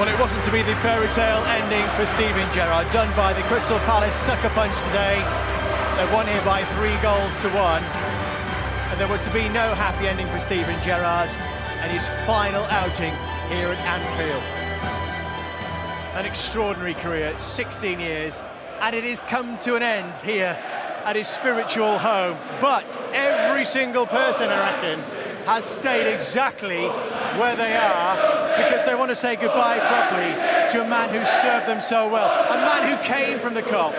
Well, it wasn't to be the fairy tale ending for Steven Gerrard, done by the Crystal Palace sucker punch today. They won here by 3-1, and there was to be no happy ending for Steven Gerrard and his final outing here at Anfield. An extraordinary career, 16 years, and it has come to an end here at his spiritual home. But every single person, I reckon, has stayed exactly where they are because they want to say goodbye properly to a man who served them so well, a man who came from the Kop.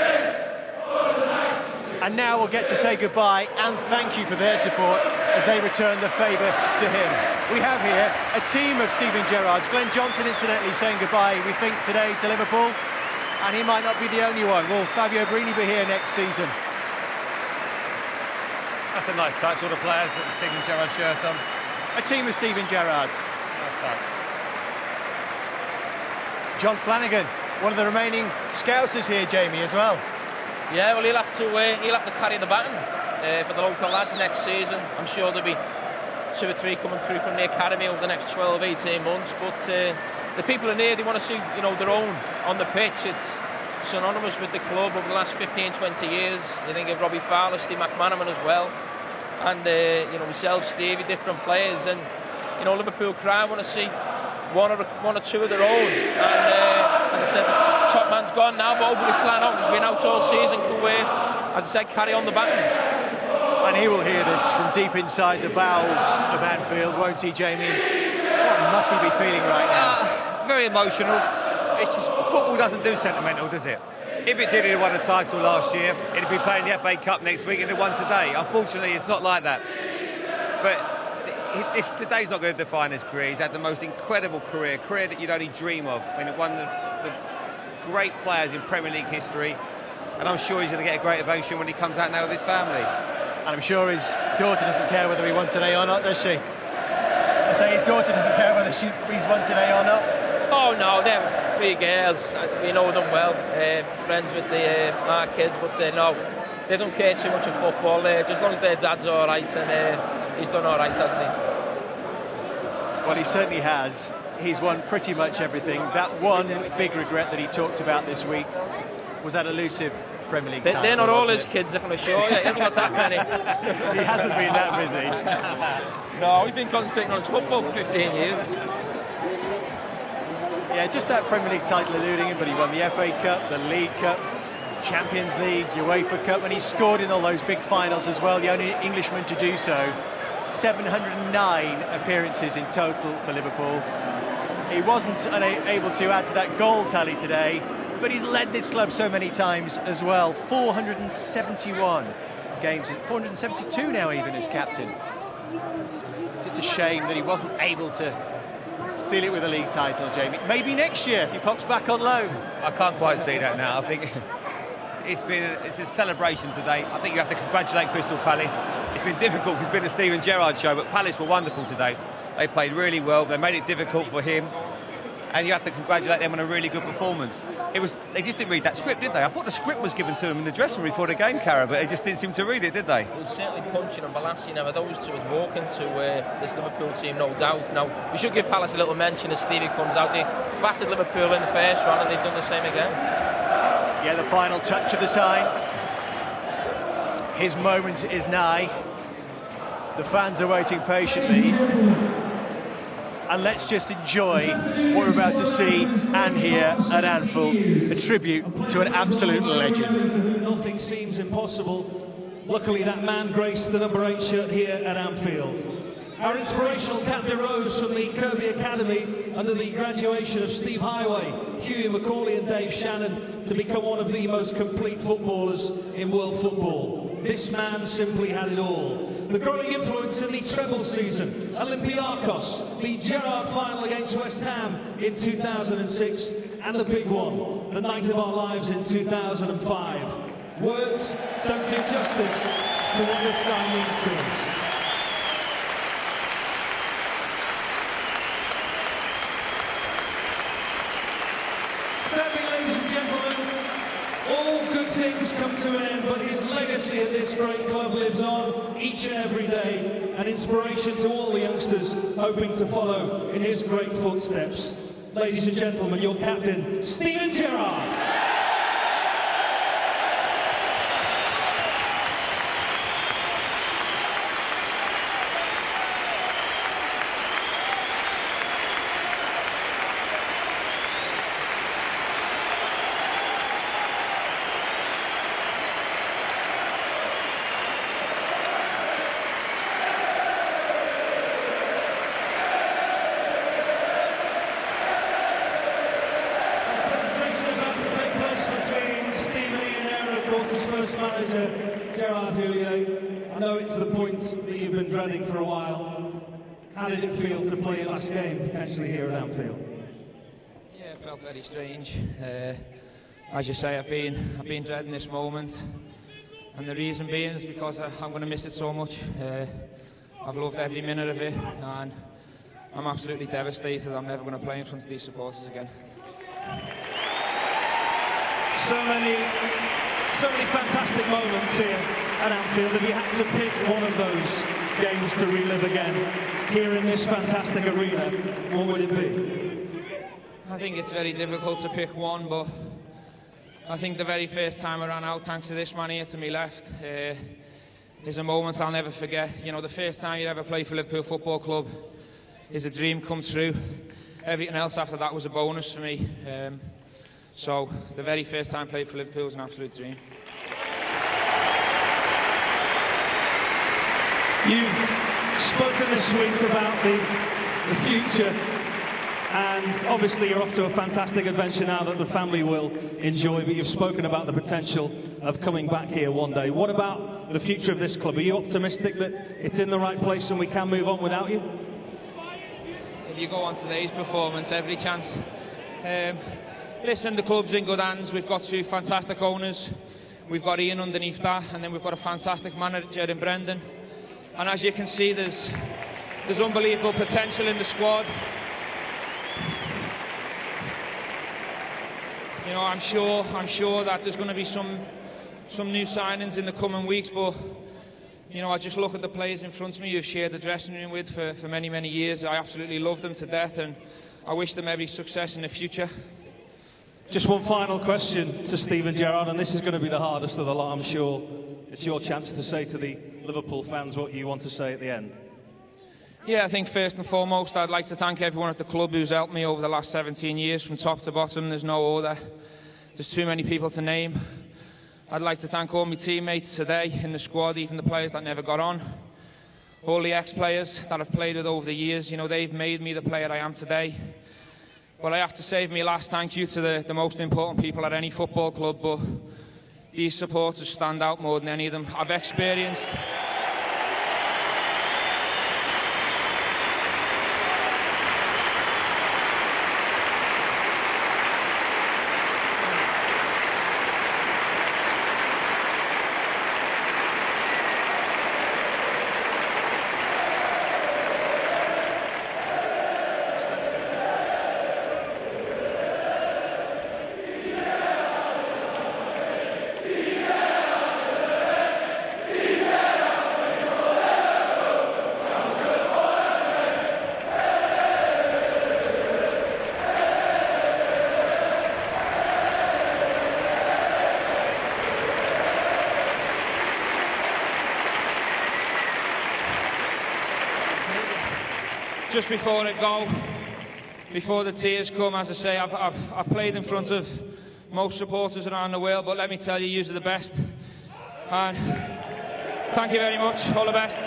And now we'll get to say goodbye and thank you for their support as they return the favour to him. We have here a team of Steven Gerrards. Glenn Johnson, incidentally, saying goodbye, we think, today to Liverpool. And he might not be the only one. Will Fabio Brini be here next season? That's a nice touch, all the players that the Steven Gerrard shirt on. A team of Steven Gerrards. Nice touch. John Flanagan, one of the remaining Scousers here, Jamie, as well. Yeah, well, he'll have to carry the baton for the local lads next season. I'm sure there'll be 2 or 3 coming through from the academy over the next 12, 18 months. But the people in here, they want to see, you know, their own on the pitch. It's synonymous with the club over the last 15, 20 years. You think of Robbie Fowler, Steve McManaman as well, and you know, myself, Stevie, different players, and you know, Liverpool crowd want to see one or two of their own. And as I said, the top man's gone now, but hopefully Flanagan, who's been out all season, can as I said, carry on the baton. And he will hear this from deep inside the bowels of Anfield, won't he, Jamie? What must he be feeling right now? Very emotional. It's just, football doesn't do sentimental, does it? If it did, he'd have won a title last year. He'd be playing the FA Cup next week and he'd have won today. Unfortunately, it's not like that. But today's not going to define his career. He's had the most incredible career that you'd only dream of. I mean, one of the great players in Premier League history, and I'm sure he's going to get a great ovation when he comes out now with his family. And I'm sure his daughter doesn't care whether he won today or not, does she? I say his daughter doesn't care whether he's won today or not. Oh no, they're 3 girls. We know them well. Friends with our kids, but no, they don't care too much of football. Just as long as their dad's all right, and he's done all right, hasn't he? Well, he certainly has. He's won pretty much everything. That one big regret that he talked about this week was that elusive Premier League title. They're not all his kids, I can assure you. He hasn't got that many. He hasn't been that busy. No, he's been concentrating on his football for 15 years. Yeah, just that Premier League title eluding him, but he won the FA Cup, the League Cup, Champions League, UEFA Cup, and he scored in all those big finals as well, the only Englishman to do so. 709 appearances in total for Liverpool. He wasn't able to add to that goal tally today, but he's led this club so many times as well. 471 games, 472 now even as captain. It's just a shame that he wasn't able to seal it with a league title, Jamie. Maybe next year if he pops back on loan. I can't quite see that now. I think it's a celebration today. I think you have to congratulate Crystal Palace. It's been difficult because it's been a Steven Gerrard show, but Palace were wonderful today. They played really well. They made it difficult for him, and you have to congratulate them on a really good performance. They just didn't read that script, did they? I thought the script was given to them in the dressing room before the game, Cara, but they just didn't seem to read it, did they? It was certainly punching and balancing. Now, those two would walk into this Liverpool team, no doubt. Now, we should give Palace a little mention as Stevie comes out. They battered Liverpool in the first round, and they've done the same again. Yeah, the final touch of the sign. His moment is nigh. The fans are waiting patiently. And let's just enjoy what we're about to see and hear at Anfield, a tribute to an absolute legend. To whom nothing seems impossible. Luckily, that man graced the number 8 shirt here at Anfield. Our inspirational captain rose from the Kirby Academy under the graduation of Steve Highway, Hughie Macaulay and Dave Shannon to become one of the most complete footballers in world football. This man simply had it all. The growing influence in the treble season, Olympiacos, the Gerrard final against West Ham in 2006, and the big one, the night of our lives in 2005. Words don't do justice to what this guy means to us. Sadly, ladies and gentlemen, all good things come to an end, but his legacy at this great club lives on each and every day, an inspiration to all the youngsters hoping to follow in his great footsteps. ladies and gentlemen, your captain, Steven Gerrard. His first manager, Gerrard, I know it's the point that you've been dreading for a while. How did it feel to play your last game potentially here at Anfield? Yeah, it felt very strange. As you say, I've been dreading this moment, and the reason being is because I'm going to miss it so much. I've loved every minute of it, and I'm absolutely devastated. I'm never going to play in front of these supporters again. So many fantastic moments here at Anfield. If you had to pick one of those games to relive again here in this fantastic arena, what would it be? I think it's very difficult to pick one, but I think the very first time I ran out, thanks to this man here to my left, is a moment I'll never forget. You know, the first time you ever play for Liverpool Football Club is a dream come true. Everything else after that was a bonus for me. So the very first time I played for Liverpool was an absolute dream. You've spoken this week about the future, and obviously you're off to a fantastic adventure now that the family will enjoy, but you've spoken about the potential of coming back here one day. What about the future of this club? Are you optimistic that it's in the right place and we can move on without you? If you go on today's performance, every chance. Listen, the club's in good hands. We've got two fantastic owners. We've got Ian underneath that, and then we've got a fantastic manager in Brendan. And as you can see, there's unbelievable potential in the squad. You know, I'm sure that there's going to be some new signings in the coming weeks, but you know, I just look at the players in front of me who've shared the dressing room with for many, many years. I absolutely love them to death, and I wish them every success in the future. Just one final question to Steven Gerrard, and this is going to be the hardest of the lot, I'm sure. It's your chance to say to the Liverpool fans what you want to say at the end. Yeah, I think first and foremost, I'd like to thank everyone at the club who's helped me over the last 17 years, from top to bottom. There's no order. There's too many people to name. I'd like to thank all my teammates today in the squad, even the players that never got on. All the ex-players that I've played with over the years, you know, they've made me the player I am today. But I have to say my last thank you to the most important people at any football club, but these supporters stand out more than any of them. I've experienced... Just before I go, before the tears come, as I say, I've played in front of most supporters around the world, but let me tell you, yous are the best. And thank you very much. All the best.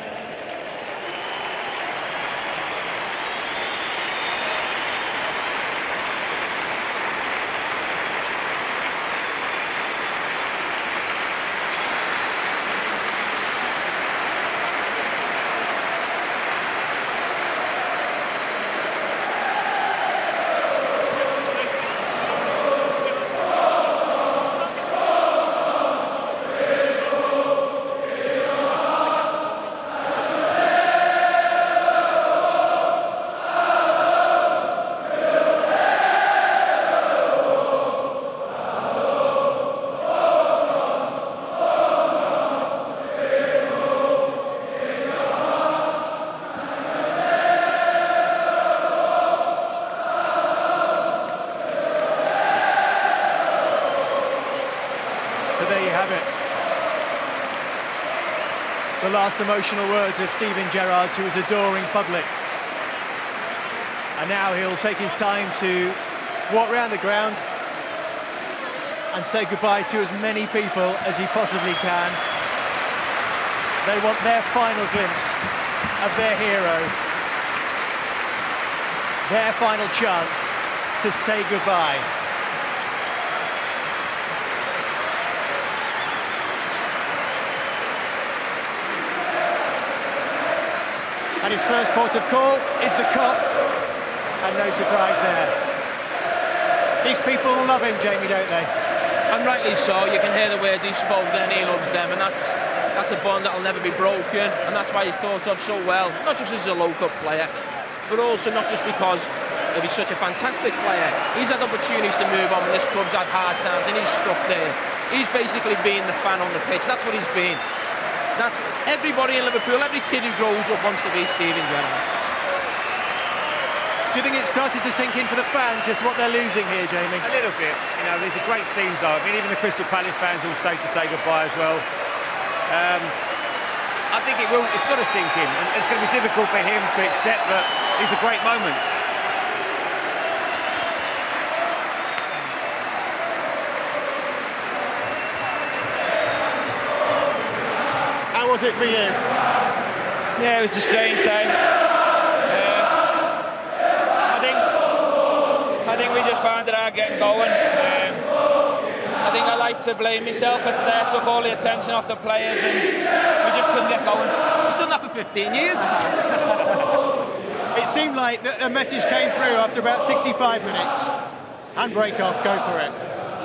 the last emotional words of Steven Gerrard to his adoring public. And now he'll take his time to walk around the ground and say goodbye to as many people as he possibly can. They want their final glimpse of their hero, their final chance to say goodbye. And his first port of call is the Kop, and no surprise there. These people love him, Jamie, don't they? And rightly so. You can hear the words he spoke then, he loves them, and that's a bond that'll never be broken, and that's why he's thought of so well, not just as a local player, but also not just because he's such a fantastic player. He's had opportunities to move on when this club's had hard times, and he's stuck there. He's basically been the fan on the pitch. That's what he's been. That's everybody in Liverpool, every kid who grows up wants to be Steven Gerrard. Do you think it started to sink in for the fans, just what they're losing here, Jamie? A little bit. You know, these are great scenes, though. I mean, even the Crystal Palace fans all stayed to say goodbye as well. I think it's got to sink in, and it's going to be difficult for him to accept that these are great moments. How was it for you? Yeah, it was a strange day. I think we just found it hard getting going. I think I like to blame myself for today. I took all the attention off the players and we just couldn't get going. He's done that for 15 years. It seemed like a message came through after about 65 minutes. Handbrake off, go for it.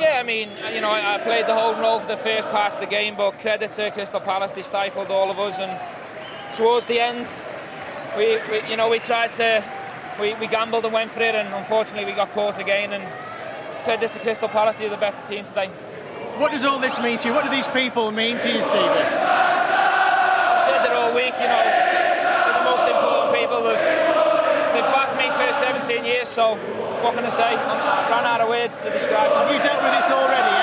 Yeah, I mean, you know, I played the whole role for the first part of the game, but credit to Crystal Palace, they stifled all of us, and towards the end, we tried to, we gambled and went for it, and unfortunately we got caught again, and credit to Crystal Palace, they're the better team today. What does all this mean to you? What do these people mean to you, Steven? I've said it all week, you know, they're the most important people. They've backed me for 17 years, so what can I say? I've run out of words to describe them. Have you dealt with this already?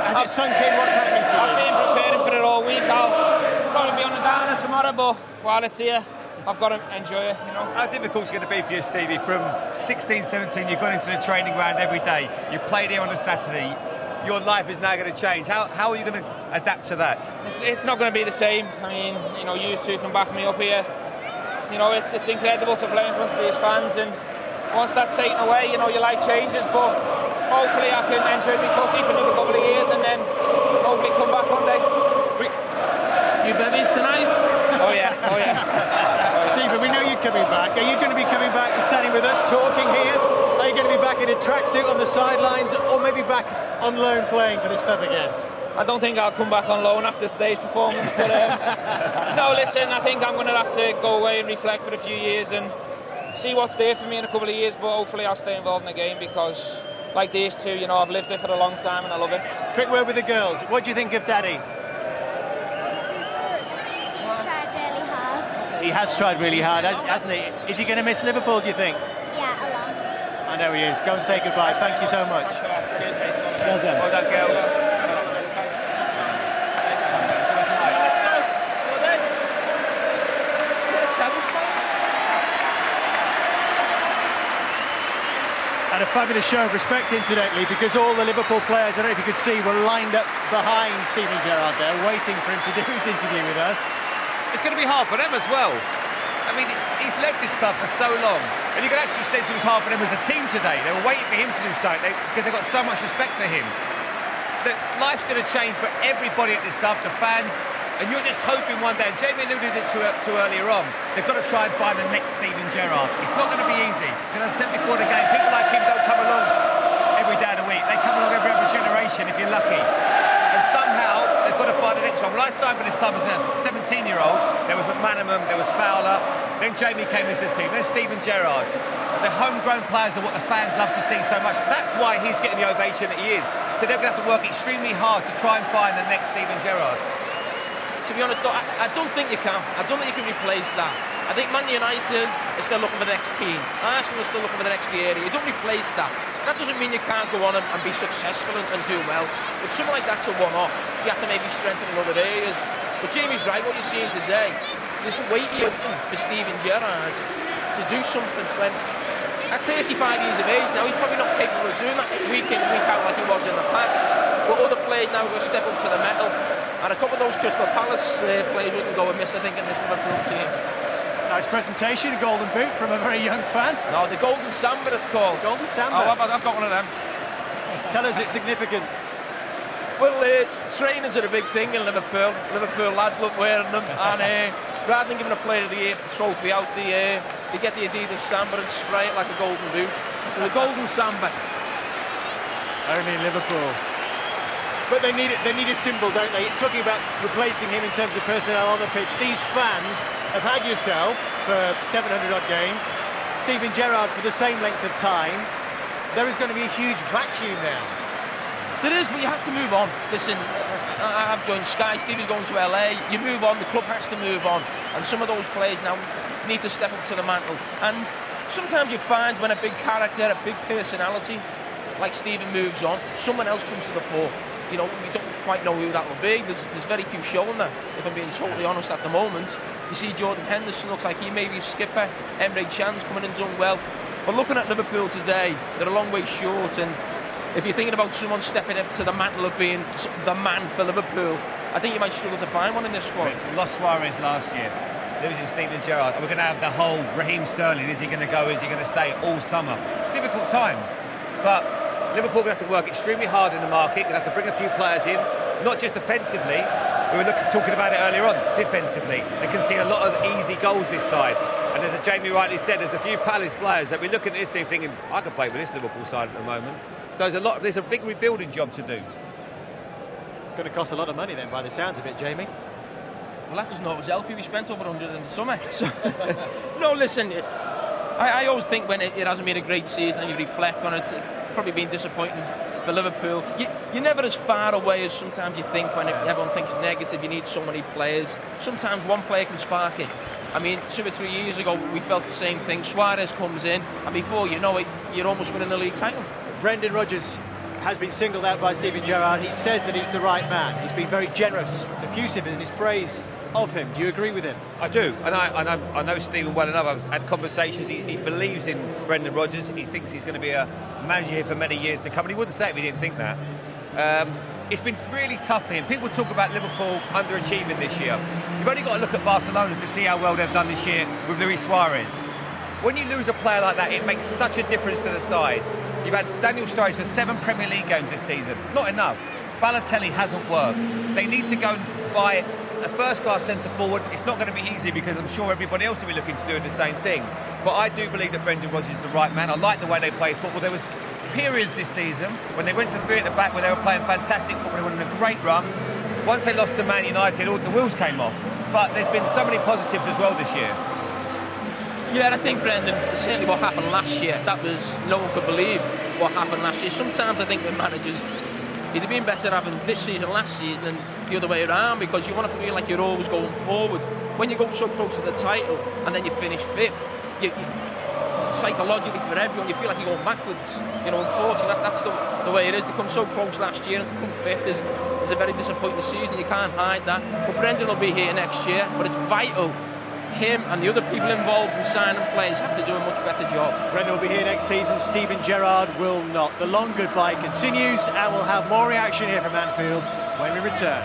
Has it sunk in? What's happening to you? I've been preparing for it all week. I'll probably be on the downer tomorrow, but while it's here, I've got to enjoy it, you know. How difficult is it going to be for you, Stevie? From 16, 17, you've gone into the training ground every day. You played here on a Saturday. Your life is now going to change. How are you going to adapt to that? It's not going to be the same. I mean, you know, you two can back me up here. You know, it's incredible to play in front of these fans, and once that's taken away, you know, your life changes. But hopefully I can enjoy my footy for another couple of years and then hopefully come back one day. A few bevies tonight? Oh yeah. Steven, we know you're coming back. Are you going to be coming back and standing with us, talking here? Are you going to be back in a tracksuit on the sidelines, or maybe back on loan playing for this club again? I don't think I'll come back on loan after today's performance, but no, listen, I think I'm going to have to go away and reflect for a few years and see what's there for me in a couple of years, but hopefully I'll stay involved in the game because, like these two, you know, I've lived it for a long time and I love it. Quick word with the girls. What do you think of Daddy? He's tried really hard. He has tried really hard, hasn't he? Is he going to miss Liverpool, do you think? Yeah, a lot. I know he is. Go and say goodbye. Thank you so much. Cheers, mate. Well done. Well done, girls. And a fabulous show of respect, incidentally, because all the Liverpool players, I don't know if you could see, were lined up behind Steven Gerrard there, waiting for him to do his interview with us. It's going to be hard for them as well. I mean, he's led this club for so long, and you can actually sense it was hard for them as a team today. They were waiting for him to do something because they've got so much respect for him. That life's going to change for everybody at this club, the fans, and you're just hoping one day, and Jamie alluded to earlier on, they've got to try and find the next Steven Gerrard. It's not going to be easy, because I said before the game, people like him don't come along every day of the week. They come along every other generation if you're lucky. And somehow, they've got to find the next one. When I signed for this club as a 17-year-old, there was McManaman, there was Fowler, then Jamie came into the team, then Steven Gerrard. The homegrown players are what the fans love to see so much. That's why he's getting the ovation that he is. So they're going to have to work extremely hard to try and find the next Steven Gerrard. To be honest, I don't think you can. I don't think you can replace that. I think Man United is still looking for the next Keane. Arsenal is still looking for the next Vieira. You don't replace that. That doesn't mean you can't go on and be successful and do well. But something like that's a one-off. You have to maybe strengthen in other areas. But Jamie's right, what you're seeing today, there's a weight here for Steven Gerrard to do something when, at 35 years of age now, he's probably not capable of doing that week in, week out like he was in the past. But other players now are going to step up to the metal. And a couple of those Crystal Palace players wouldn't go amiss, I think, in this Liverpool team. Nice presentation, a golden boot from a very young fan. No, the Golden Samba it's called. Golden Samba. Oh, I've got one of them. Tell us its significance. Well, trainers are a big thing in Liverpool. Liverpool lads love wearing them. And rather than giving a Player of the Year trophy out, they get the Adidas Samba and spray it like a golden boot. So the Golden Samba. Only in Liverpool. But they need a symbol, don't they? Talking about replacing him in terms of personnel on the pitch, these fans have had yourself for 700-odd games, Steven Gerrard for the same length of time. There is going to be a huge vacuum now. There is, but you have to move on. Listen, I've joined Sky, Stevie's going to LA. You move on, the club has to move on. And some of those players now need to step up to the mantle. And sometimes you find when a big character, a big personality, like Steven moves on, someone else comes to the fore. You know, we don't quite know who that will be. There's very few showing that, if I'm being totally honest at the moment. You see Jordan Henderson, looks like he may be a skipper. Emre Can's coming and done well. But looking at Liverpool today, they're a long way short. And if you're thinking about someone stepping up to the mantle of being the man for Liverpool, I think you might struggle to find one in this squad. We lost Suarez last year, losing Steven Gerrard. We're going to have the whole Raheem Sterling, is he going to go, is he going to stay all summer? Difficult times, but Liverpool are going to have to work extremely hard in the market, going to have to bring a few players in, not just offensively. We were talking about it earlier on, defensively. They can see a lot of easy goals this side. And as Jamie rightly said, there's a few Palace players that we look at this team thinking, I could play with this Liverpool side at the moment. So there's a big rebuilding job to do. It's going to cost a lot of money then, by the sounds of it, Jamie. Well, that doesn't always help you. We spent over 100 in the summer. So, no, listen, I always think when it hasn't been a great season and you reflect on it, probably been disappointing for Liverpool. You're never as far away as sometimes you think when everyone thinks negative. You need so many players. Sometimes one player can spark it. I mean, 2 or 3 years ago, we felt the same thing. Suarez comes in, and before you know it, you're almost winning the league title. Brendan Rodgers has been singled out by Steven Gerrard. He says that he's the right man. He's been very generous, effusive in his praise of him. Do you agree with him? I do, and I know Steven well enough. I've had conversations. He believes in Brendan Rodgers. He thinks he's going to be a manager here for many years to come, and he wouldn't say it if he didn't think that. It's been really tough for him. People talk about Liverpool underachieving this year. You've only got to look at Barcelona to see how well they've done this year with Luis Suarez. When you lose a player like that, it makes such a difference to the sides. You've had Daniel Sturridge for 7 Premier League games this season. Not enough. Balotelli hasn't worked. They need to go and buy a first-class centre-forward. It's not going to be easy because I'm sure everybody else will be looking to do the same thing. But I do believe that Brendan Rodgers is the right man. I like the way they play football. There was periods this season when they went to 3 at the back where they were playing fantastic football. They went on a great run. Once they lost to Man United, all the wheels came off. But there's been so many positives as well this year. Yeah, I think, Brendan, certainly what happened last year, that was, no one could believe what happened last year. Sometimes I think with managers, it'd have been better having this season last season than the other way around, because you want to feel like you're always going forward. When you go so close to the title and then you finish 5th, you psychologically for everyone, you feel like you're going backwards. You know, unfortunately, that's the way it is. They come so close last year, and to come 5th is a very disappointing season. You can't hide that. But Brendan will be here next year, but it's vital. Him and the other people involved in signing players have to do a much better job. Brendan will be here next season. Steven Gerrard will not. The long goodbye continues, and we'll have more reaction here from Anfield when we return.